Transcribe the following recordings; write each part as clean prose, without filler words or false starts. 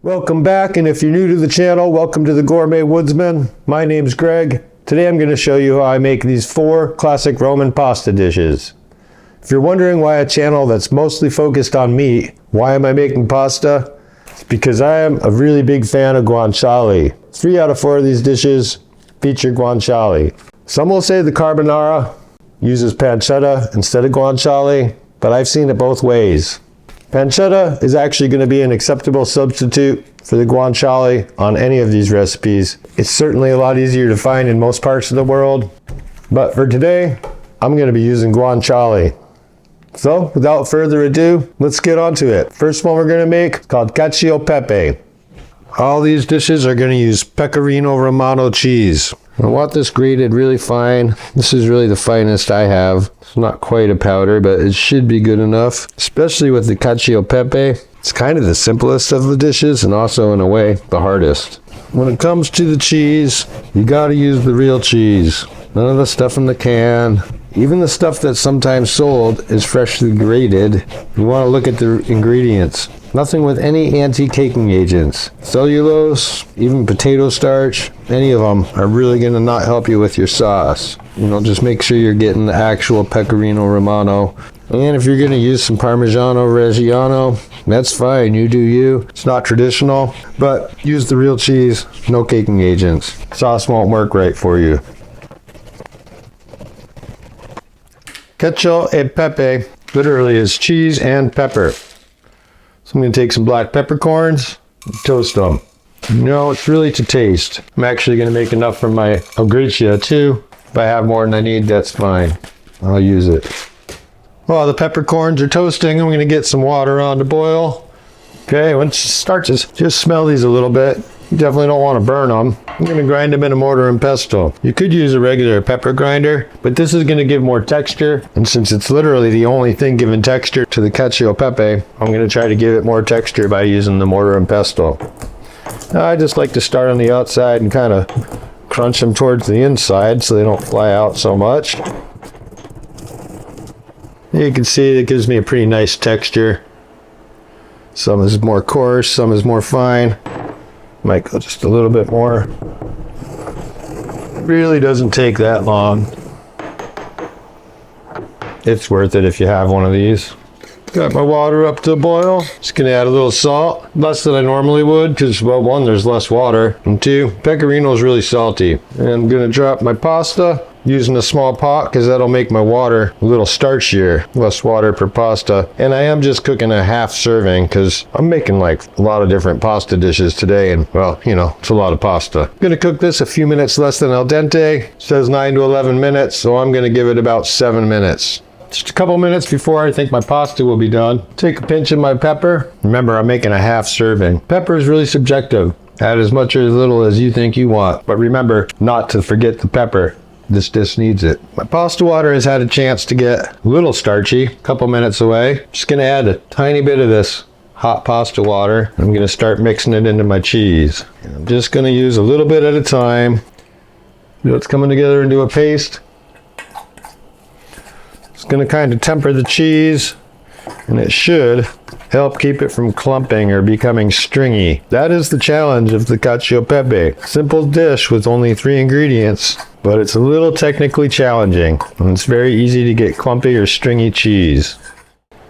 Welcome back, and if you're new to the channel, welcome to the Gourmet Woodsman. My name's Greg. Today I'm going to show you how I make these 4 classic Roman pasta dishes. If you're wondering why a channel that's mostly focused on meat, why am I making pasta? It's because I am a really big fan of guanciale. 3 out of 4 of these dishes feature guanciale. Some will say the carbonara uses pancetta instead of guanciale, but I've seen it both ways. Pancetta is actually going to be an acceptable substitute for the guanciale on any of these recipes. It's certainly a lot easier to find in most parts of the world, but for today, I'm going to be using guanciale. So, without further ado, let's get on to it. First one we're going to make is called Cacio pepe. All these dishes are going to use pecorino romano cheese. I want this grated really fine. This is really the finest I have. It's not quite a powder, but it should be good enough, especially with the cacio pepe. It's kind of the simplest of the dishes and also, in a way, the hardest. When it comes to the cheese, you gotta use the real cheese. None of the stuff in the can. Even the stuff that's sometimes sold is freshly grated. You want to look at the ingredients. Nothing with any anti-caking agents. Cellulose, even potato starch, any of them are really going to not help you with your sauce. Just make sure you're getting the actual pecorino romano. And if you're going to use some Parmigiano Reggiano, that's fine, you do you. It's not traditional, but use the real cheese, no caking agents. Sauce won't work right for you. Cacio e pepe literally is cheese and pepper. So I'm going to take some black peppercorns and toast them. It's really to taste. I'm actually going to make enough for my gricia too. If I have more than I need, that's fine. I'll use it. While the peppercorns are toasting, I'm going to get some water on to boil. Okay, once it starts, just smell these a little bit. You definitely don't want to burn them. I'm going to grind them in a mortar and pestle. You could use a regular pepper grinder, but this is going to give more texture. And since it's literally the only thing giving texture to the cacio pepe, I'm going to try to give it more texture by using the mortar and pestle. Now, I just like to start on the outside and kind of crunch them towards the inside so they don't fly out so much. You can see it gives me a pretty nice texture. Some is more coarse, some is more fine. Might go just a little bit more. It really doesn't take that long. It's worth it if you have one of these. Got my water up to a boil. Just gonna add a little salt, less than I normally would, because, well, 1, there's less water, and 2, pecorino is really salty. And I'm gonna drop my pasta using a small pot, because that'll make my water a little starchier, less water per pasta. And I am just cooking a half serving, because I'm making like a lot of different pasta dishes today, and, well, it's a lot of pasta. I'm gonna cook this a few minutes less than al dente. It says 9 to 11 minutes, so I'm gonna give it about 7 minutes. Just a couple minutes before I think my pasta will be done. Take a pinch of my pepper. Remember, I'm making a half serving. Pepper is really subjective. Add as much or as little as you think you want. But remember not to forget the pepper. This dish needs it. My pasta water has had a chance to get a little starchy, a couple minutes away. Just gonna add a tiny bit of this hot pasta water. I'm gonna start mixing it into my cheese. And I'm just gonna use a little bit at a time. It's coming together into a paste. It's going to kind of temper the cheese, and it should help keep it from clumping or becoming stringy. That is the challenge of the cacio pepe. Simple dish with only 3 ingredients, but it's a little technically challenging, and it's very easy to get clumpy or stringy cheese.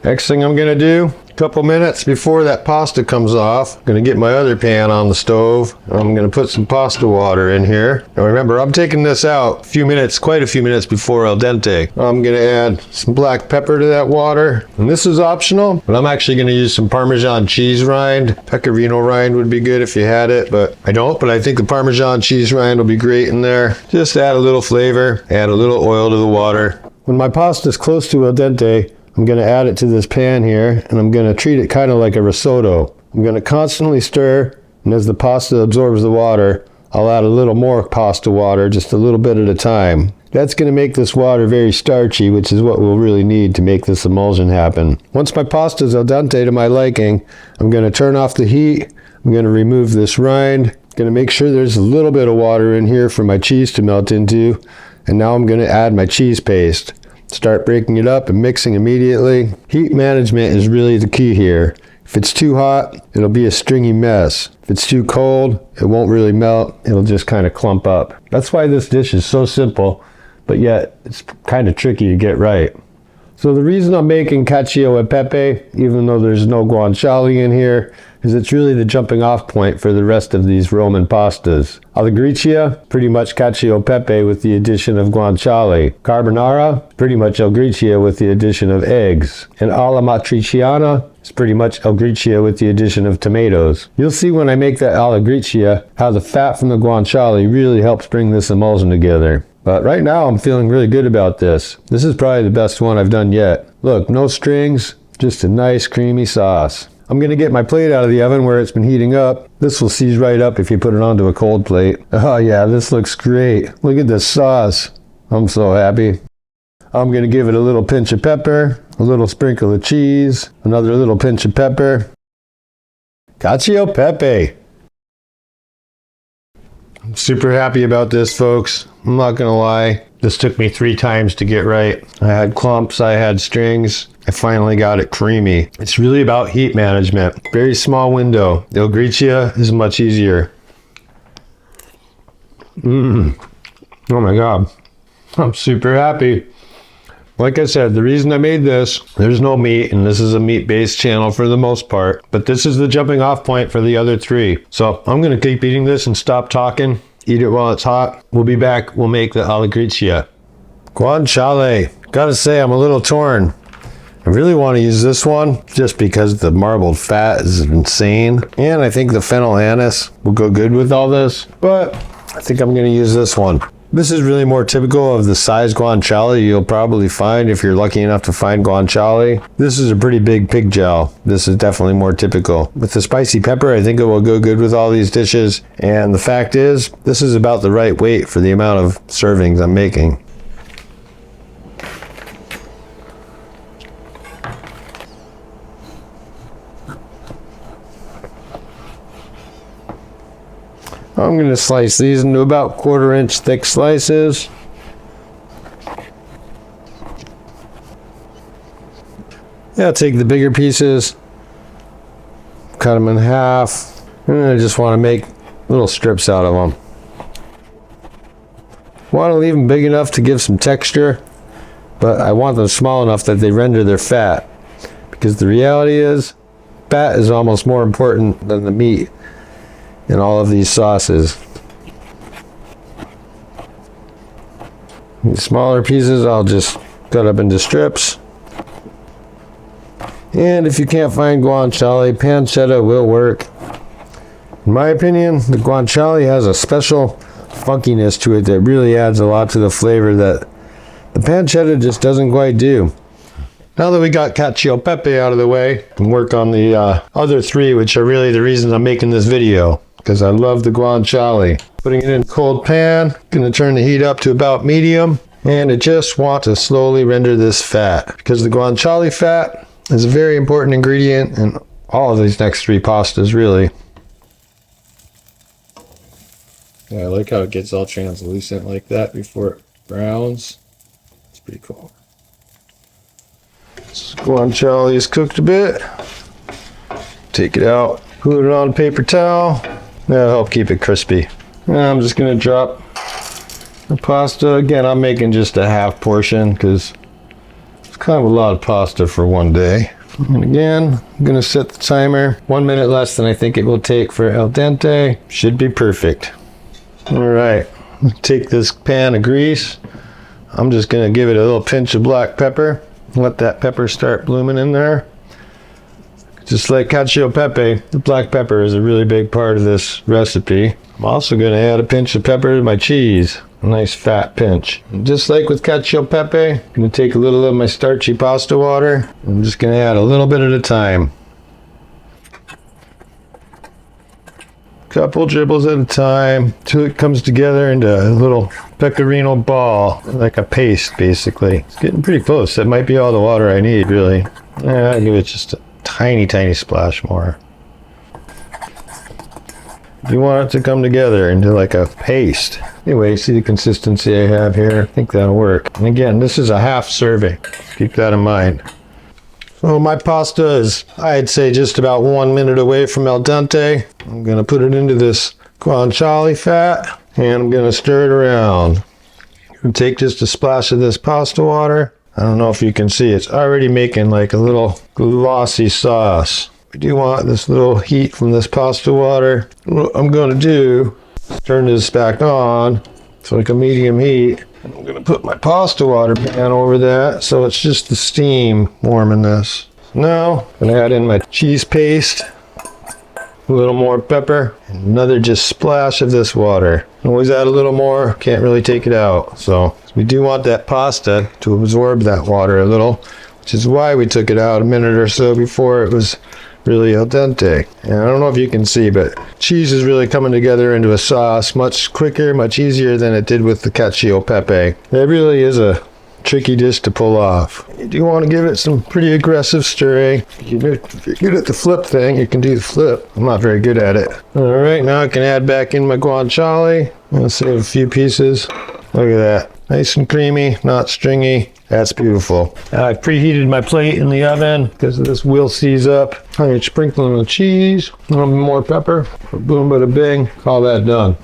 Next thing I'm going to do, a couple minutes before that pasta comes off, I'm going to get my other pan on the stove. I'm going to put some pasta water in here. Now remember, I'm taking this out quite a few minutes before al dente. I'm going to add some black pepper to that water. And this is optional, but I'm actually going to use some Parmesan cheese rind. Pecorino rind would be good if you had it, but I don't. But I think the Parmesan cheese rind will be great in there. Just add a little flavor, add a little oil to the water. When my pasta is close to al dente, I'm going to add it to this pan here, and I'm going to treat it kind of like a risotto. I'm going to constantly stir, and as the pasta absorbs the water, I'll add a little more pasta water, just a little bit at a time. That's going to make this water very starchy, which is what we'll really need to make this emulsion happen. Once my pasta is al dente to my liking, I'm going to turn off the heat. I'm going to remove this rind. I'm going to make sure there's a little bit of water in here for my cheese to melt into. And now I'm going to add my cheese paste. Start breaking it up and mixing immediately. Heat management is really the key here. If If it's too hot, it'll be a stringy mess. If it's too cold, it won't really melt. It'll just kind of clump up. That's why this dish is so simple, but yet it's kind of tricky to get right. So the reason I'm making cacio e pepe, even though there's no guanciale in here, is it's really the jumping off point for the rest of these Roman pastas. Alla gricia, pretty much cacio e pepe with the addition of guanciale. Carbonara, pretty much alla gricia with the addition of eggs. And alla matriciana, it's pretty much alla gricia with the addition of tomatoes. You'll see when I make that alla gricia how the fat from the guanciale really helps bring this emulsion together. But right now I'm feeling really good about this. This is probably the best one I've done yet. Look, no strings, just a nice creamy sauce. I'm gonna get my plate out of the oven where it's been heating up. This will seize right up if you put it onto a cold plate. Oh yeah, this looks great. Look at this sauce. I'm so happy. I'm gonna give it a little pinch of pepper, a little sprinkle of cheese, another little pinch of pepper. Cacio e pepe. I'm super happy about this, folks. I'm not gonna lie. This took me 3 times to get right. I had clumps, I had strings. I finally got it creamy. It's really about heat management. Very small window. The gricia is much easier. Oh my God. I'm super happy. Like I said, the reason I made this, there's no meat, and this is a meat-based channel for the most part, but this is the jumping off point for the other 3. So I'm gonna keep eating this and stop talking. Eat it while it's hot. We'll be back. We'll make the alla gricia. Guanciale. Gotta say, I'm a little torn. I really want to use this one just because the marbled fat is insane. And I think the fennel anise will go good with all this. But I think I'm going to use this one. This is really more typical of the size guanciale you'll probably find if you're lucky enough to find guanciale. This is a pretty big pig jowl. This is definitely more typical. With the spicy pepper, I think it will go good with all these dishes. And the fact is, this is about the right weight for the amount of servings I'm making. I'm going to slice these into about 1/4 inch thick slices. Yeah, I'll take the bigger pieces, cut them in half, and I just want to make little strips out of them. Want to leave them big enough to give some texture, but I want them small enough that they render their fat, because the reality is, fat is almost more important than the meat in all of these sauces. These smaller pieces I'll just cut up into strips. And if you can't find guanciale, pancetta will work. In my opinion, the guanciale has a special funkiness to it that really adds a lot to the flavor that the pancetta just doesn't quite do. Now that we got cacio e pepe out of the way, and work on the other 3, which are really the reasons I'm making this video. Because I love the guanciale. Putting it in a cold pan, gonna turn the heat up to about medium, and I just want to slowly render this fat, because the guanciale fat is a very important ingredient in all of these next 3 pastas, really. Yeah, I like how it gets all translucent like that before it browns. It's pretty cool. This guanciale is cooked a bit. Take it out, put it on a paper towel. That'll help keep it crispy. And I'm just gonna drop the pasta. Again, I'm making just a half portion because it's kind of a lot of pasta for one day. And again, I'm gonna set the timer. 1 minute less than I think it will take for al dente. Should be perfect. All right, take this pan of grease. I'm just gonna give it a little pinch of black pepper. Let that pepper start blooming in there. Just like cacio e pepe, the black pepper is a really big part of this recipe. I'm also going to add a pinch of pepper to my cheese. A nice fat pinch. And just like with cacio e pepe, I'm going to take a little of my starchy pasta water. I'm just going to add a little bit at a time. Couple dribbles at a time till it comes together into a little pecorino ball, like a paste basically. It's getting pretty close. That might be all the water I need, really. I'll give it just a tiny splash more. You want it to come together into like a paste. Anyway, see the consistency I have here? I think that'll work. And again, this is a half serving. Keep that in mind. Well, my pasta is, I'd say, just about 1 minute away from al dente. I'm gonna put it into this guanciale fat and I'm gonna stir it around. And take just a splash of this pasta water. I don't know if you can see, it's already making like a little glossy sauce. We do want this little heat from this pasta water. What I'm going to do is turn this back on. It's like a medium heat. And I'm going to put my pasta water pan over that so it's just the steam warming this. Now I'm going to add in my cheese paste, a little more pepper, and another just splash of this water. Always add a little more, can't really take it out. So we do want that pasta to absorb that water a little, which is why we took it out a minute or so before it was really al dente. And I don't know if you can see, but cheese is really coming together into a sauce much quicker, much easier than it did with the Cacio pepe. It really is a tricky dish to pull off. You do want to give it some pretty aggressive stirring. If you're good at the flip thing, you can do the flip. I'm not very good at it. All right, now I can add back in my guanciale. I'll save a few pieces. Look at that. Nice and creamy, not stringy. That's beautiful. I preheated my plate in the oven because this will seize up. I'm going to sprinkle in the cheese, a little more pepper. Boom, bada bing. Call that done.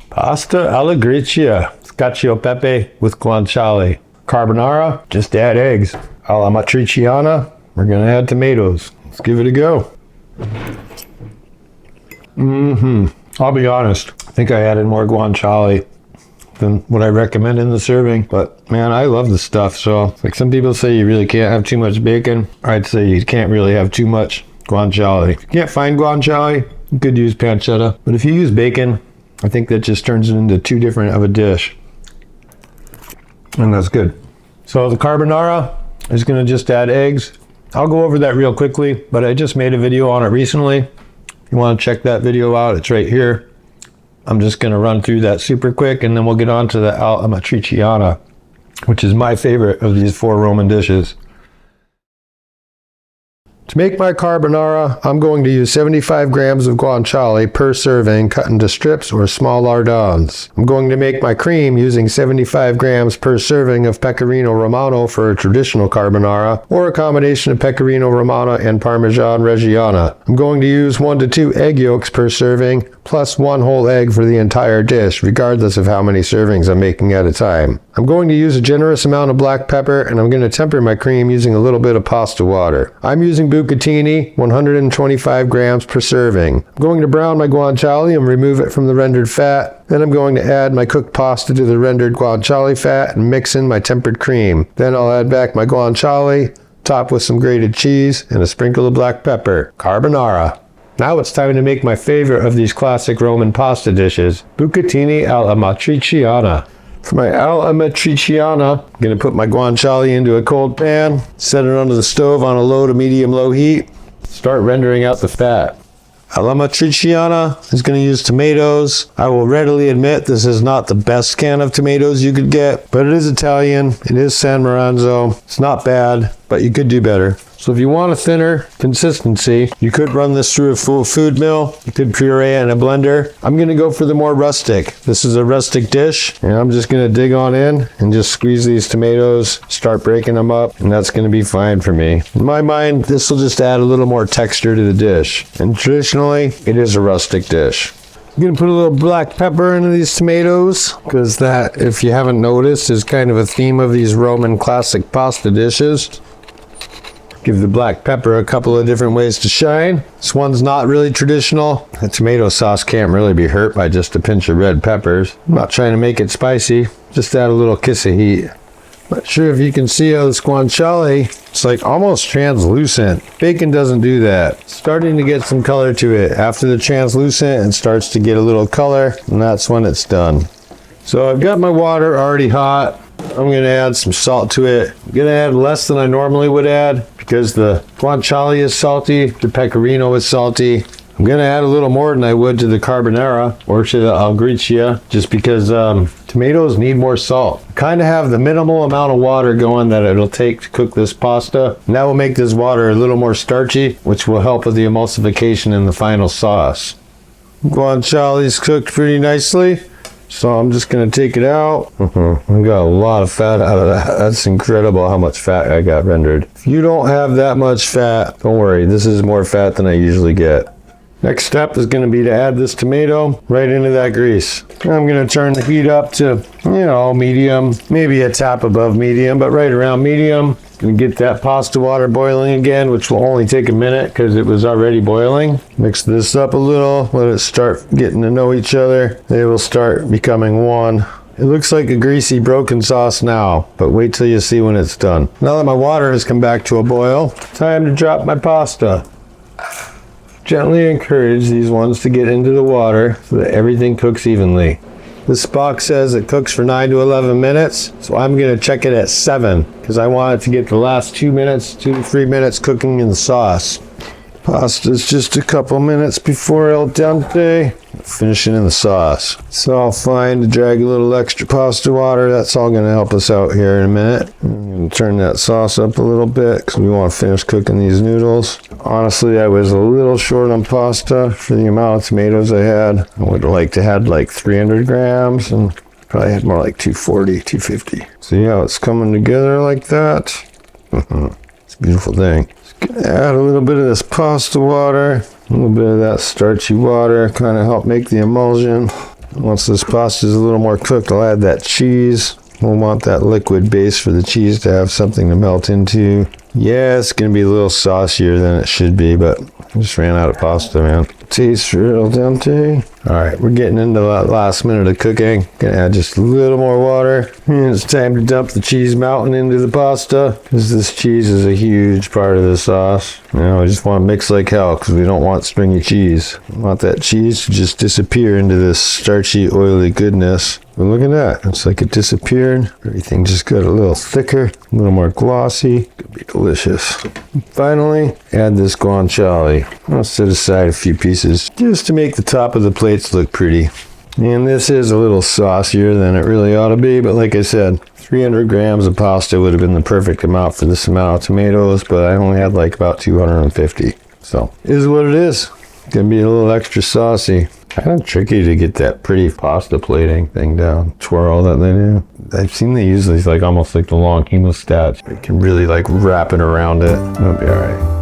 Pasta alla gricia. Cacio pepe with guanciale. Carbonara, just add eggs. Alla matriciana, we're going to add tomatoes. Let's give it a go. I'll be honest, I think I added more guanciale than what I recommend in the serving, but man, I love this stuff. So like some people say you really can't have too much bacon. I'd say you can't really have too much guanciale. If you can't find guanciale, you could use pancetta, but if you use bacon, I think that just turns it into too different of a dish. And that's good. So the carbonara is going to just add eggs. I'll go over that real quickly, but I just made a video on it recently. If you want to check that video out, it's right here. I'm just going to run through that super quick, and then we'll get on to the alla matriciana, which is my favorite of these 4 Roman dishes. To make my carbonara, I'm going to use 75 grams of guanciale per serving cut into strips or small lardons. I'm going to make my cream using 75 grams per serving of pecorino romano for a traditional carbonara, or a combination of pecorino romano and parmesan reggiana. I'm going to use 1 to 2 egg yolks per serving, plus 1 whole egg for the entire dish, regardless of how many servings I'm making at a time. I'm going to use a generous amount of black pepper, and I'm going to temper my cream using a little bit of pasta water. I'm using bucatini, 125 grams per serving. I'm going to brown my guanciale and remove it from the rendered fat. Then I'm going to add my cooked pasta to the rendered guanciale fat and mix in my tempered cream. Then I'll add back my guanciale, top with some grated cheese and a sprinkle of black pepper. Carbonara. Now it's time to make my favorite of these classic Roman pasta dishes, bucatini alla matriciana. For my alla matriciana, I'm going to put my guanciale into a cold pan, set it under the stove on a low to medium-low heat, start rendering out the fat. Alla matriciana is going to use tomatoes. I will readily admit this is not the best can of tomatoes you could get, but it is Italian, it is San Maranzo, it's not bad, but you could do better. So if you want a thinner consistency, you could run this through a full food mill. You could puree it in a blender. I'm going to go for the more rustic. This is a rustic dish, and I'm just going to dig on in and just squeeze these tomatoes, start breaking them up, and that's going to be fine for me. In my mind, this will just add a little more texture to the dish. And traditionally, it is a rustic dish. I'm going to put a little black pepper into these tomatoes, because that, if you haven't noticed, is kind of a theme of these Roman classic pasta dishes. Give the black pepper a couple of different ways to shine. This one's not really traditional. The tomato sauce can't really be hurt by just a pinch of red peppers. I'm not trying to make it spicy, just add a little kiss of heat. Not sure if you can see how this guanciale, it's like almost translucent. Bacon doesn't do that. Starting to get some color to it. After the translucent, it starts to get a little color, and that's when it's done. So I've got my water already hot. I'm going to add some salt to it. I'm going to add less than I normally would add because the guanciale is salty, the pecorino is salty. I'm going to add a little more than I would to the carbonara or to the alla gricia just because tomatoes need more salt. Kind of have the minimal amount of water going that it'll take to cook this pasta. And that will make this water a little more starchy, which will help with the emulsification in the final sauce. Guanciale is cooked pretty nicely. So I'm just gonna take it out. I got a lot of fat out of that. That's incredible how much fat I got rendered. If you don't have that much fat, don't worry, this is more fat than I usually get. Next step is going to be to add this tomato right into that grease. I'm going to turn the heat up to, medium, maybe a tap above medium, but right around medium. Going to get that pasta water boiling again, which will only take a minute because it was already boiling. Mix this up a little, let it start getting to know each other. They will start becoming one. It looks like a greasy broken sauce now, but wait till you see when it's done. Now that my water has come back to a boil, time to drop my pasta. Gently encourage these ones to get into the water so that everything cooks evenly. This box says it cooks for 9 to 11 minutes, so I'm going to check it at 7 because I want it to get the last 2 to 3 minutes cooking in the sauce. Pasta's just a couple minutes before al dente, finishing in the sauce. So I'll find to drag a little extra pasta water. That's all going to help us out here in a minute. I'm going to turn that sauce up a little bit because we want to finish cooking these noodles. Honestly, I was a little short on pasta for the amount of tomatoes I had. I would have liked to have like 300 grams and probably had more like 240, 250. See how it's coming together like that? It's a beautiful thing. Add a little bit of this pasta water, a little bit of that starchy water, kind of help make the emulsion. Once this pasta is a little more cooked, I'll add that cheese. We'll want that liquid base for the cheese to have something to melt into. Yeah, it's going to be a little saucier than it should be, but I just ran out of pasta, man. Taste for al dente. Alright, we're getting into that last minute of cooking. Gonna add just a little more water. And it's time to dump the cheese mountain into the pasta, because this cheese is a huge part of the sauce. We just want to mix like hell because we don't want stringy cheese. We want that cheese to just disappear into this starchy, oily goodness. But look at that. It's like it disappeared. Everything just got a little thicker, a little more glossy. Could be delicious. And finally, add this guanciale. I'll set aside a few pieces just to make the top of the plates look pretty. And this is a little saucier than it really ought to be, but like I said, 300 grams of pasta would have been the perfect amount for this amount of tomatoes, but I only had like about 250. So, it is what it is. Gonna be a little extra saucy. Kind of tricky to get that pretty pasta plating thing down. Twirl that they do. I've seen they use these like almost like the long hemostats. You can really like wrap it around it. It'll be alright.